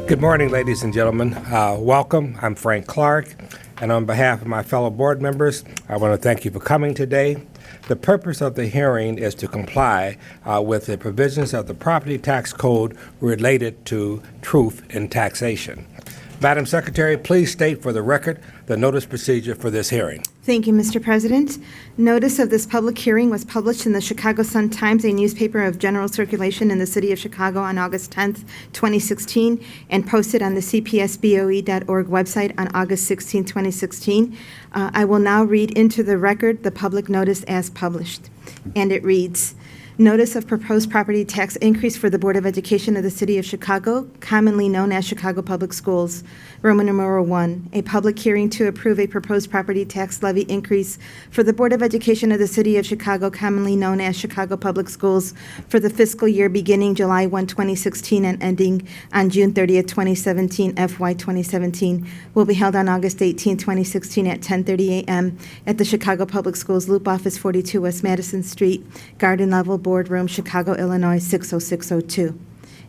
Good morning, ladies and gentlemen. Welcome. I'm Frank Clark, and on behalf of my fellow board members, I want to thank you for coming today. The purpose of the hearing is to comply with the provisions of the property tax code related to truth-in-taxation. Madam Secretary, please state for the record the notice procedure for this hearing. Thank you, Mr. President. Notice of this public hearing was published in the Chicago Sun-Times, a newspaper of general circulation in the city of Chicago, on August 10th, 2016, and posted on the cpsboe.org website on August 16, 2016. I will now read into the record the public notice as published, and it reads: Notice of proposed property tax increase for the Board of Education of the City of Chicago, commonly known as Chicago Public Schools. Roman numeral 1, a public hearing to approve a proposed property tax levy increase for the Board of Education of the City of Chicago, commonly known as Chicago Public Schools, for the fiscal year beginning July 1, 2016 and ending on June 30th, 2017, FY 2017, will be held on August 18, 2016 at 10:30 a.m. at the Chicago Public Schools Loop Office, 42 West Madison Street, Garden Level Boardroom, Chicago, Illinois, 60602.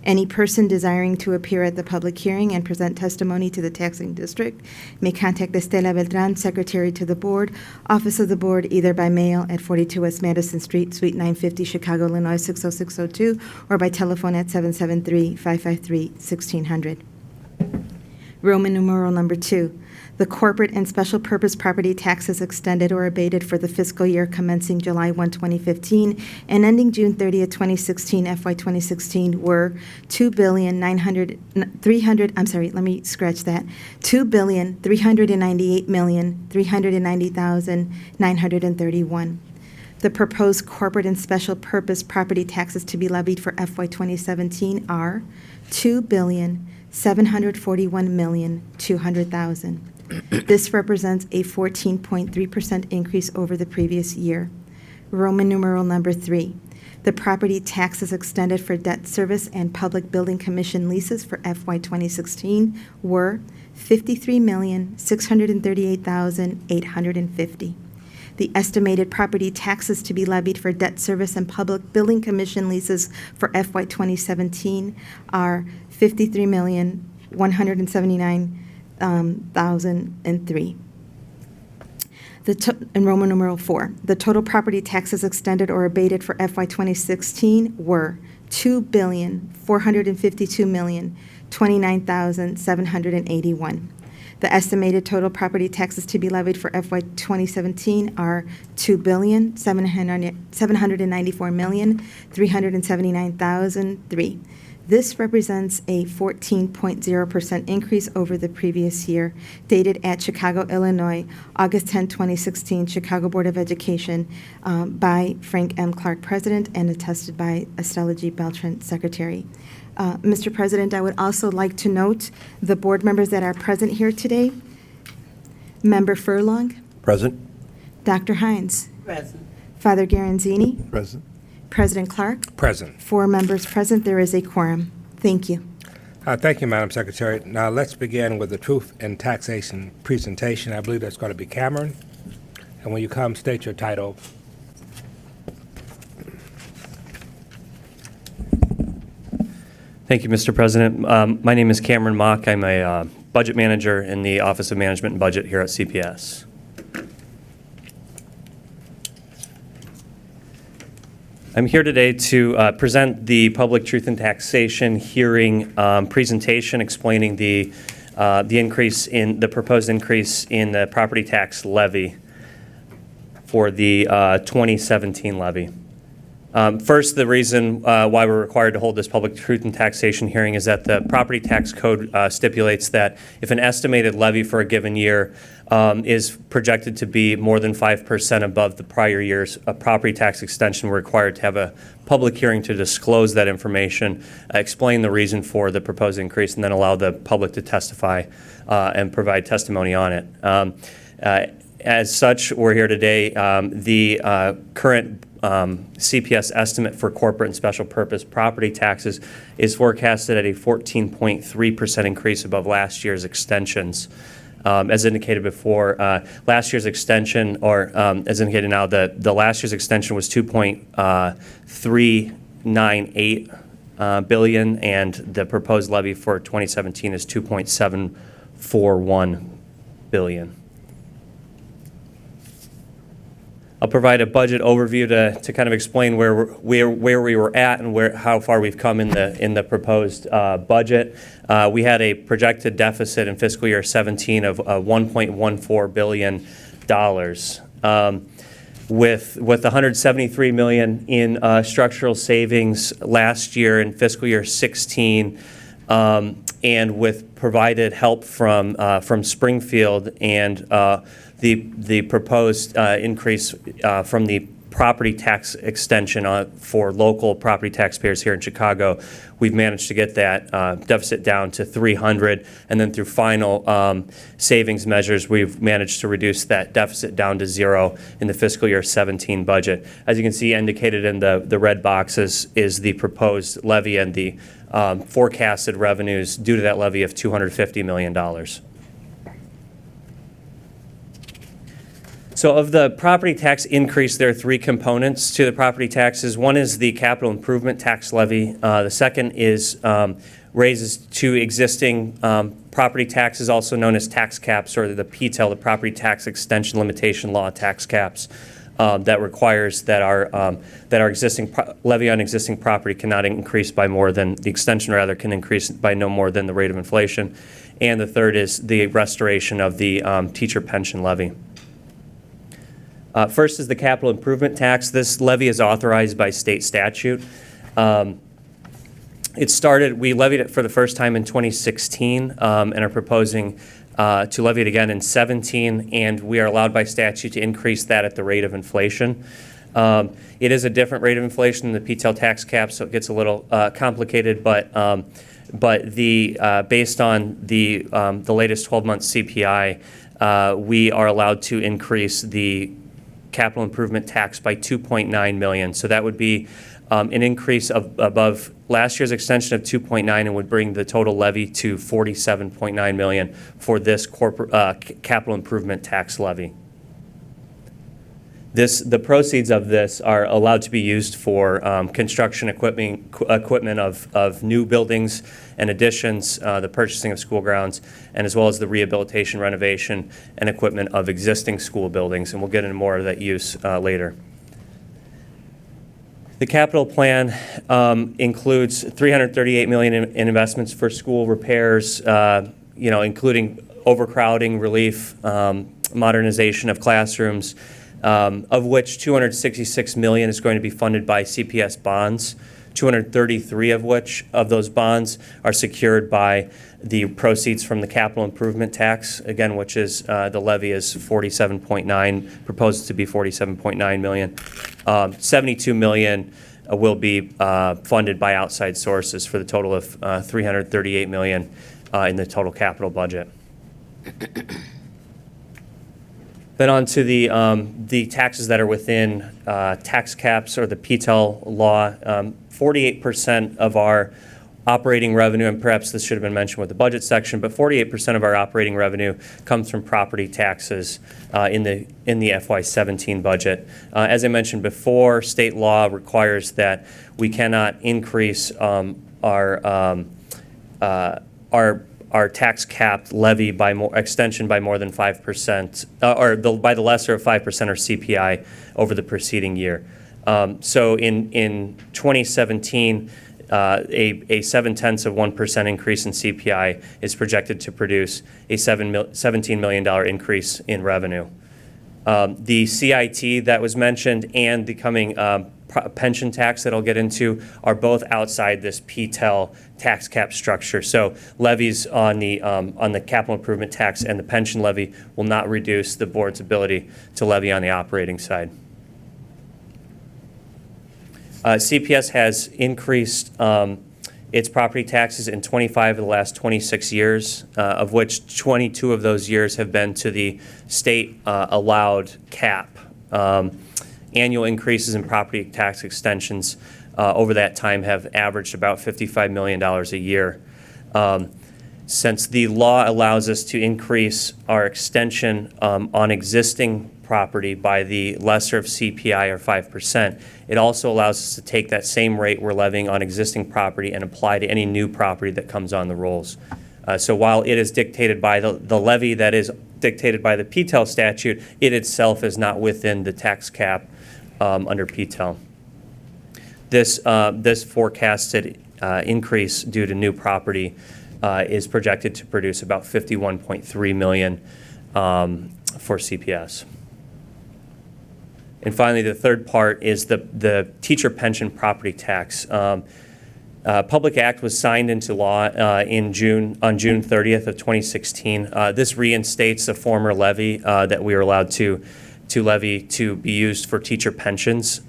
Any person desiring to appear at the public hearing and present testimony to the taxing district may contact Estela Beltran, Secretary to the Board, Office of the Board, either by mail at 42 West Madison Street, Suite 950, Chicago, Illinois, 60602, or by telephone at 773-553-1600. Roman numeral number 2. The corporate and special purpose property taxes extended or abated for the fiscal year commencing July 1, 2015 and ending June 30th, 2016, FY 2016 were $2,398,390,931. The proposed corporate and special purpose property taxes to be levied for FY 2017 are $2,741,200,000. This represents a 14.3% increase over the previous year. Roman numeral number 3. The property taxes extended for debt service and public building commission leases for FY 2016 were $53,638,850. The estimated property taxes to be levied for debt service and public building commission leases for FY 2017 are $53,179,003. In Roman numeral 4, the total property taxes extended or abated for FY 2016 were $2,452,029,781. The estimated total property taxes to be levied for FY 2017 are $2,794,379,003. This represents a 14.0% increase over the previous year. Dated at Chicago, Illinois, August 10, 2016, Chicago Board of Education, by Frank M. Clark, President, and attested by Estela G. Beltran, Secretary. Mr. President, I would also like to note the board members that are present here today. Member Furlong. Present. Dr. Hines. Present. Father Garanzini. Present. President Clark. Present. 4 members present. There is a quorum. Thank you. Thank you, Madam Secretary. Now let's begin with the Truth-in-Taxation presentation. I believe that's going to be Cameron. And when you come, state your title. Thank you, Mr. President. My name is Cameron Mock. I'm a budget manager in the Office of Management and Budget here at CPS. I'm here today to present the Public Truth-in-Taxation hearing presentation explaining the proposed increase in the property tax levy for the 2017 levy. First, the reason why we're required to hold this public truth-in-taxation hearing is that the property tax code stipulates that if an estimated levy for a given year is projected to be more than 5% above the prior year's property tax extension, we're required to have a public hearing to disclose that information, explain the reason for the proposed increase, and then allow the public to testify and provide testimony on it. As such, we're here today. The current CPS estimate for corporate and special purpose property taxes is forecasted at a 14.3% increase above last year's extensions. As indicated before, last year's extension, or as indicated now, the last year's extension was 2.398 billion, and the proposed levy for 2017 is 2.741 billion. I'll provide a budget overview to kind of explain where we were at and how far we've come in the proposed budget. We had a projected deficit in fiscal year 17 of $1.14 billion, with $173 million in structural savings last year in fiscal year 16, and with provided help from Springfield and the proposed increase from the property tax extension for local property taxpayers here in Chicago. We've managed to get that deficit down to 300, and then through final savings measures, we've managed to reduce that deficit down to 0 in the fiscal year 17 budget. As you can see, indicated in the red boxes is the proposed levy and the forecasted revenues due to that levy of $250 million. So of the property tax increase, there are 3 components to the property taxes. One is the capital improvement tax levy. The second is raises to existing property taxes, also known as tax caps, or the PTEL, the Property Tax Extension Limitation Law tax caps, that requires that our existing levy on existing property cannot increase by more than, the extension rather, can increase by no more than the rate of inflation. And the third is the restoration of the teacher pension levy. First is the capital improvement tax. This levy is authorized by state statute. We levied it for the first time in 2016 and are proposing to levy it again in 17, and we are allowed by statute to increase that at the rate of inflation. It is a different rate of inflation than the PTEL tax cap, so it gets a little complicated, but based on the latest 12-month CPI, we are allowed to increase the capital improvement tax by $2.9 million. So that would be an increase above last year's extension of 2.9 and would bring the total levy to $47.9 million for this capital improvement tax levy. The proceeds of this are allowed to be used for construction equipment of new buildings and additions, the purchasing of school grounds, and as well as the rehabilitation, renovation, and equipment of existing school buildings. And we'll get into more of that use later. The capital plan includes $338 million in investments for school repairs, including overcrowding relief, modernization of classrooms, of which $266 million is going to be funded by CPS bonds, 233 of those bonds are secured by the proceeds from the capital improvement tax, again, which is the levy is 47.9, proposed to be 47.9 million. 72 million will be funded by outside sources for the total of 338 million in the total capital budget. Then on to the taxes that are within tax caps or the PTEL law. 48% of our operating revenue, and perhaps this should have been mentioned with the budget section, but 48% of our operating revenue comes from property taxes in the FY17 budget. As I mentioned before, state law requires that we cannot increase our tax cap levy by extension by more than 5%, by the lesser of 5% or CPI over the preceding year. So in 2017, a 0.7% increase in CPI is projected to produce a $17 million increase in revenue. The CIT that was mentioned and the coming pension tax that I'll get into are both outside this PTEL tax cap structure. So levies on the capital improvement tax and the pension levy will not reduce the board's ability to levy on the operating side. CPS has increased its property taxes in 25 of the last 26 years, of which 22 of those years have been to the state allowed cap. Annual increases in property tax extensions over that time have averaged about $55 million a year. Since the law allows us to increase our extension on existing property by the lesser of CPI or 5%. It also allows us to take that same rate we're levying on existing property and apply to any new property that comes on the rolls. So while it is dictated by the levy that is dictated by the PTEL statute, it itself is not within the tax cap under PTEL. This forecasted increase due to new property is projected to produce about $51.3 million for CPS. And finally, the third part is the teacher pension property tax. Public Act was signed into law on June 30th of 2016. This reinstates a former levy that we were allowed to levy to be used for teacher pensions.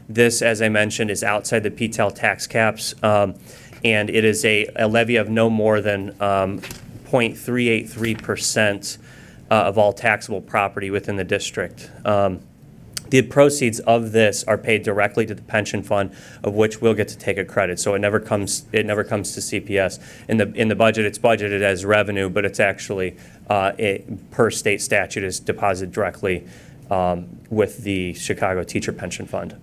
This, as I mentioned, is outside the PTEL tax caps, and it is a levy of no more than 0.383% of all taxable property within the district. The proceeds of this are paid directly to the pension fund, of which we'll get to take a credit. So it never comes to CPS. In the budget, it's budgeted as revenue, but it's actually per state statute is deposited directly with the Chicago Teacher Pension Fund.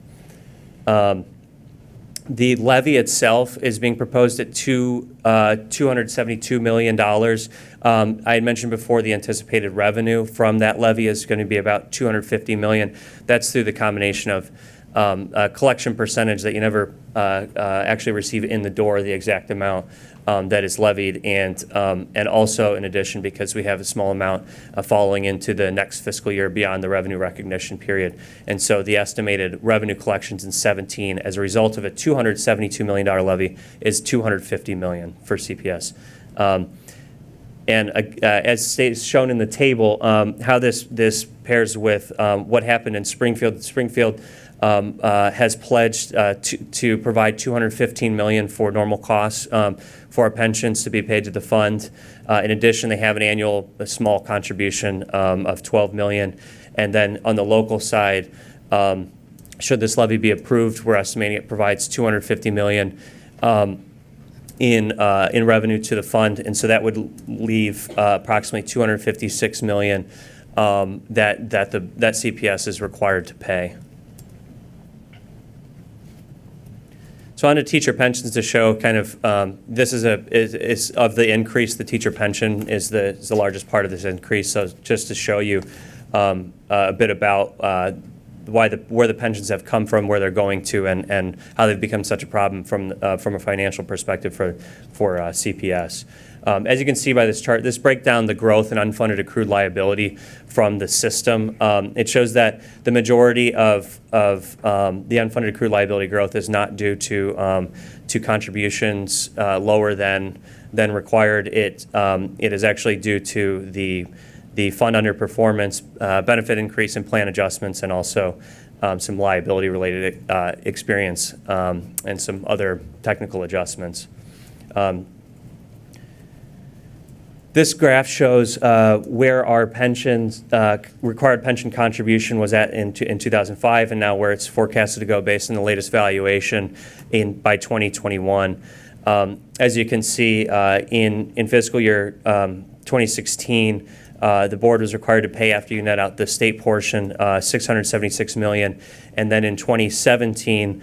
The levy itself is being proposed at $272 million. I had mentioned before the anticipated revenue from that levy is going to be about $250 million. That's through the combination of a collection percentage that you never actually receive in the door, the exact amount that is levied, and also in addition, because we have a small amount falling into the next fiscal year beyond the revenue recognition period. And so the estimated revenue collections in 17 as a result of a $272 million levy is $250 million for CPS. As shown in the table, how this pairs with what happened in Springfield. Springfield has pledged to provide $215 million for normal costs for our pensions to be paid to the fund. In addition, they have an annual small contribution of $12 million. And then on the local side, should this levy be approved, we're estimating it provides $250 million in revenue to the fund, and so that would leave approximately $256 million that CPS is required to pay. So on to teacher pensions to show kind of this is of the increase. The teacher pension is the largest part of this increase. So just to show you a bit about where the pensions have come from, where they're going to, and how they've become such a problem from a financial perspective for CPS. As you can see by this chart, this breaks down the growth and unfunded accrued liability from the system. It shows that the majority of the unfunded accrued liability growth is not due to contributions lower than required. It is actually due to the fund underperformance, benefit increase in plan adjustments, and also some liability-related experience and some other technical adjustments. This graph shows where our pensions, required pension contribution was at in 2005, and now where it's forecasted to go based on the latest valuation by 2021. As you can see, in fiscal year 2016, the board was required to pay, after you net out the state portion, $676 million, and then in 2017,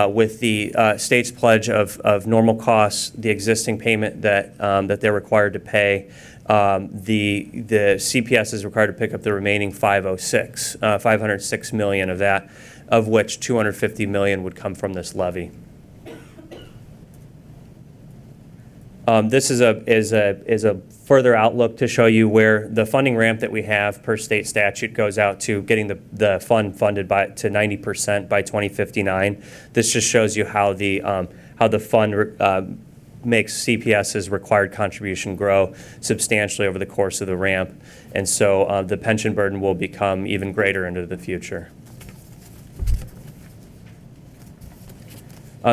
with the state's pledge of normal costs, the existing payment that they're required to pay, the CPS is required to pick up the remaining $506 million of that, of which $250 million would come from this levy. This is a further outlook to show you where the funding ramp that we have per state statute goes out to getting the fund funded to 90% by 2059. This just shows you how the fund makes CPS's required contribution grow substantially over the course of the ramp, and so the pension burden will become even greater into the future.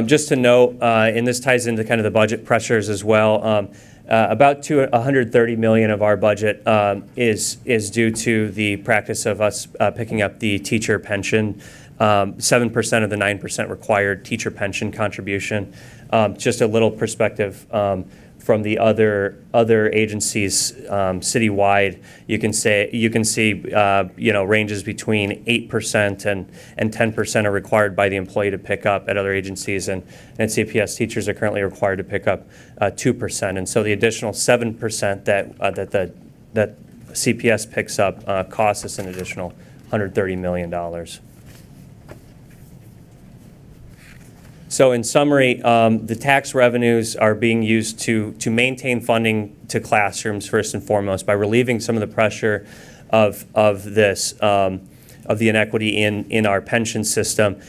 Just to note, and this ties into kind of the budget pressures as well, about $130 million of our budget is due to the practice of us picking up the teacher pension, 7% of the 9% required teacher pension contribution. Just a little perspective from the other agencies citywide, you can see ranges between 8% and 10% are required by the employee to pick up at other agencies, and CPS teachers are currently required to pick up 2%, and so the additional 7% that CPS picks up costs us an additional $130 million. So in summary, the tax revenues are being used to maintain funding to classrooms first and foremost by relieving some of the pressure of the inequity in our pension system.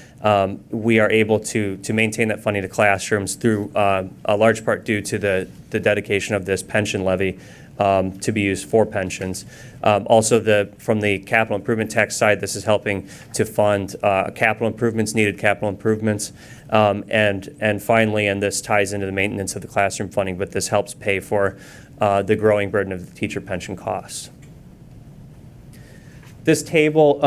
We are able to maintain that funding to classrooms through a large part due to the dedication of this pension levy to be used for pensions. Also, from the capital improvement tax side, this is helping to fund capital improvements, needed capital improvements. And finally, and this ties into the maintenance of the classroom funding, but this helps pay for the growing burden of the teacher pension costs. This table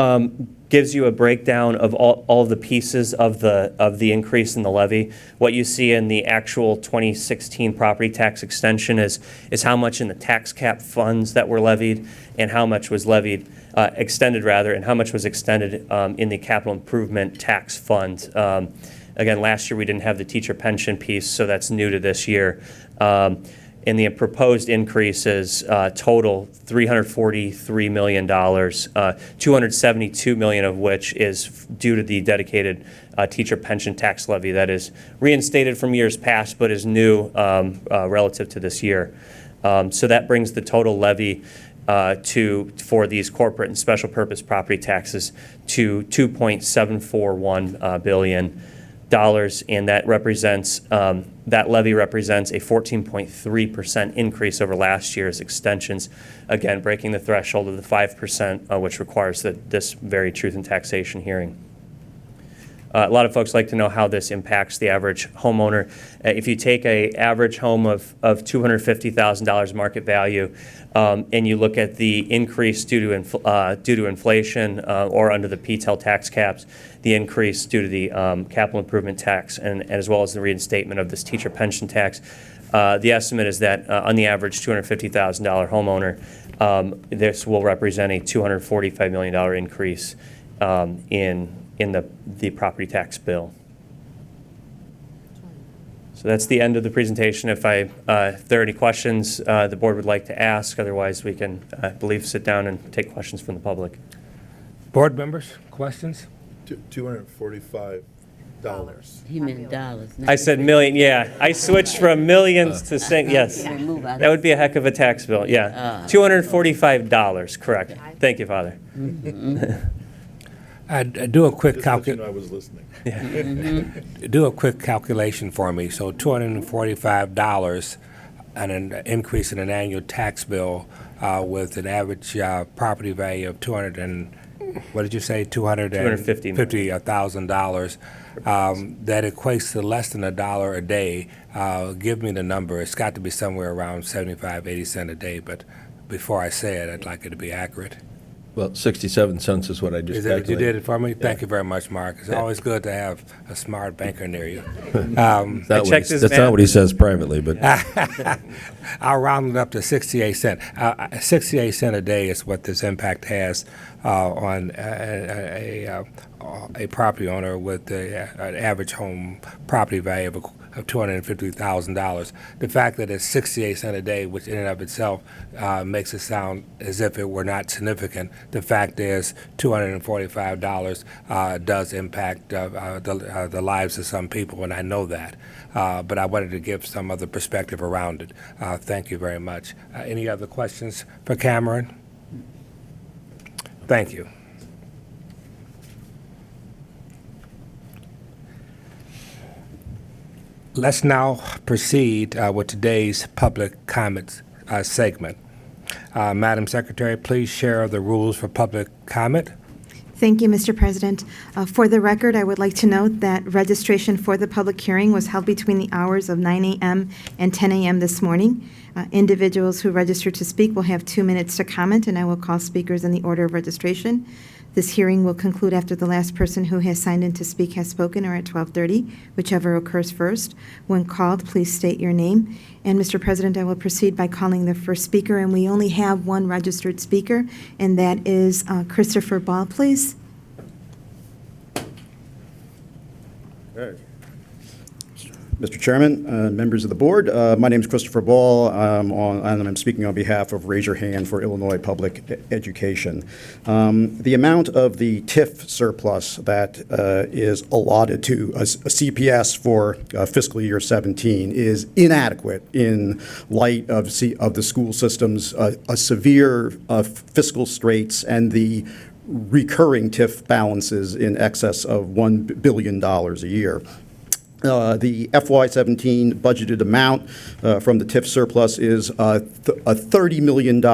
gives you a breakdown of all the pieces of the increase in the levy. What you see in the actual 2016 property tax extension is how much in the tax cap funds that were levied and how much was extended, and how much was extended in the capital improvement tax fund. Again, last year we didn't have the teacher pension piece, so that's new to this year. And the proposed increase is total $343 million, $272 million of which is due to the dedicated teacher pension tax levy that is reinstated from years past but is new relative to this year. So that brings the total levy for these corporate and special purpose property taxes to $2.741 billion. And that levy represents a 14.3% increase over last year's extensions, again breaking the threshold of the 5%, which requires this very truth in taxation hearing. A lot of folks like to know how this impacts the average homeowner. If you take an average home of $250,000 market value, and you look at the increase due to inflation or under the PTEL tax caps, the increase due to the capital improvement tax, and as well as the reinstatement of this teacher pension tax, the estimate is that on the average $250,000 homeowner, this will represent a $245 million increase in the property tax bill. So that's the end of the presentation. If there are any questions the board would like to ask, otherwise we can, I believe, sit down and take questions from the public. Board members, questions? $245. He meant dollars. I said million, yeah. I switched from millions to yes. That would be a heck of a tax bill, yeah. $245, correct. Thank you, Father. I'd do a quick calculation. I was listening. Do a quick calculation for me. So $245 and an increase in an annual tax bill with an average property value of $250,000. That equates to less than $1 a day. Give me the number. It's got to be somewhere around 75-80 cents a day. But before I say it, I'd like it to be accurate. Well, 67 cents is what I just Is that what you calculated. did it for me? Thank you very much, Mark. It's always good to have a smart banker near you. That's his not math. what he says privately, but I'll round it up to 68 cents. 68 cents a day is what this impact has on a property owner with an average home property value of $250,000. The fact that it's 68 cents a day, which in and of itself makes it sound as if it were not significant. The fact is $245 does impact the lives of some people, and I know that. But I wanted to give some other perspective around it. Thank you very much. Any other questions for Cameron? Thank you. Let's now proceed with today's public comments segment. Madam Secretary, please share the rules for public comment. Thank you, Mr. President. For the record, I would like to note that registration for the public hearing was held between the hours of 9 a.m. and 10 a.m. this morning. Individuals who registered to speak will have 2 minutes to comment, and I will call speakers in the order of registration. This hearing will conclude after the last person who has signed in to speak has spoken, or at 12:30, whichever occurs first. When called, please state your name. And, Mr. President, I will proceed by calling the first speaker, and we only have one registered speaker, and that is Christopher Ball, please. Mr. Chairman, members of the board, my name is Christopher Ball, and I'm speaking on behalf of Raise Your Hand for Illinois Public Education. The amount of the TIF surplus that is allotted to a CPS for fiscal year 17 is inadequate in light of the school system's severe fiscal straits and the recurring TIF balances in excess of $1 billion a year. The FY17 budgeted amount from the TIF surplus is $30 million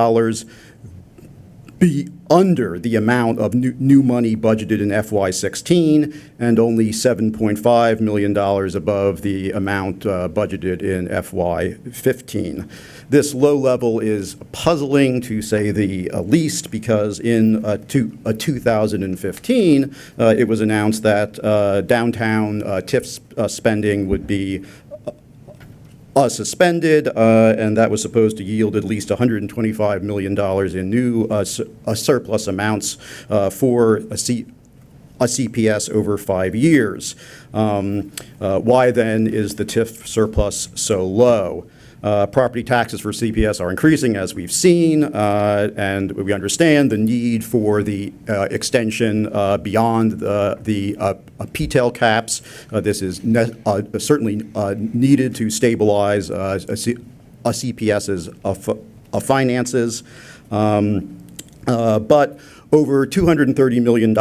under the amount of new money budgeted in FY16 and only $7.5 million above the amount budgeted in FY15. This low level is puzzling, to say the least, because in 2015, it was announced that downtown TIF spending would be suspended, and that was supposed to yield at least $125 million in new surplus amounts for a CPS over 5 years. Why then is the TIF surplus so low? Property taxes for CPS are increasing, as we've seen, and we understand the need for the extension beyond the PTEL caps. This is certainly needed to stabilize CPS's finances. But over $230 million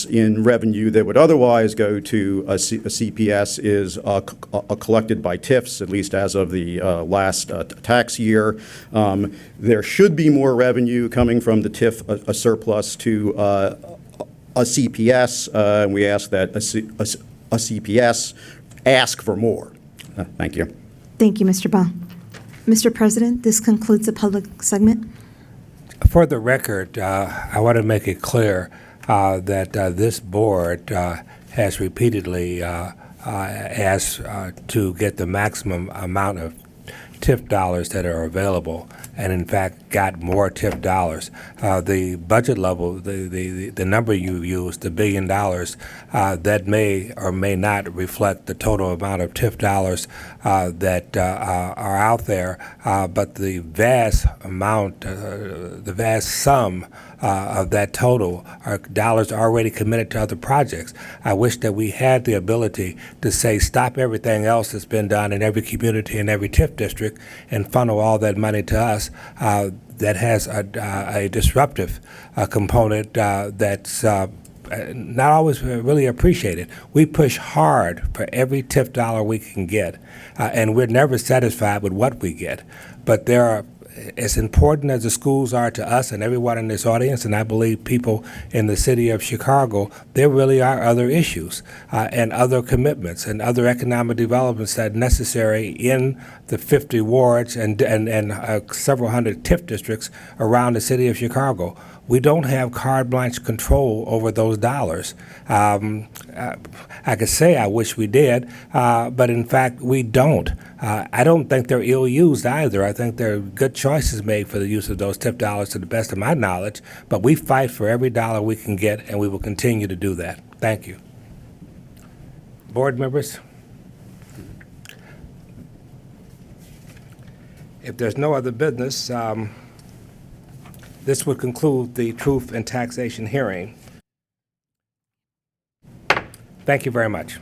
in revenue that would otherwise go to a CPS is collected by TIFs, at least as of the last tax year. There should be more revenue coming from the TIF surplus to a CPS, and we ask that a CPS ask for more. Thank you. Thank you, Mr. Ball. Mr. President, this concludes the public segment. For the record, I want to make it clear that this board has repeatedly asked to get the maximum amount of TIF dollars that are available, and in fact got more TIF dollars. The budget level, the number you used, the $1 billion, that may or may not reflect the total amount of TIF dollars that are out there, but the vast amount, the vast sum of that total are dollars already committed to other projects. I wish that we had the ability to say stop everything else that's been done in every community and every TIF district and funnel all that money to us. That has a disruptive component that's not always really appreciated. We push hard for every TIF dollar we can get, and we're never satisfied with what we get. But there are, as important as the schools are to us and everyone in this audience, and I believe people in the city of Chicago, there really are other issues and other commitments and other economic developments that are necessary in the 50 wards and several hundred TIF districts around the city of Chicago. We don't have carte blanche control over those dollars. I could say I wish we did, but in fact we don't. I don't think they're ill-used either. I think there are good choices made for the use of those TIF dollars to the best of my knowledge, but we fight for every dollar we can get, and we will continue to do that. Thank you. Board members? If there's no other business, this would conclude the Truth-in-Taxation hearing. Thank you very much.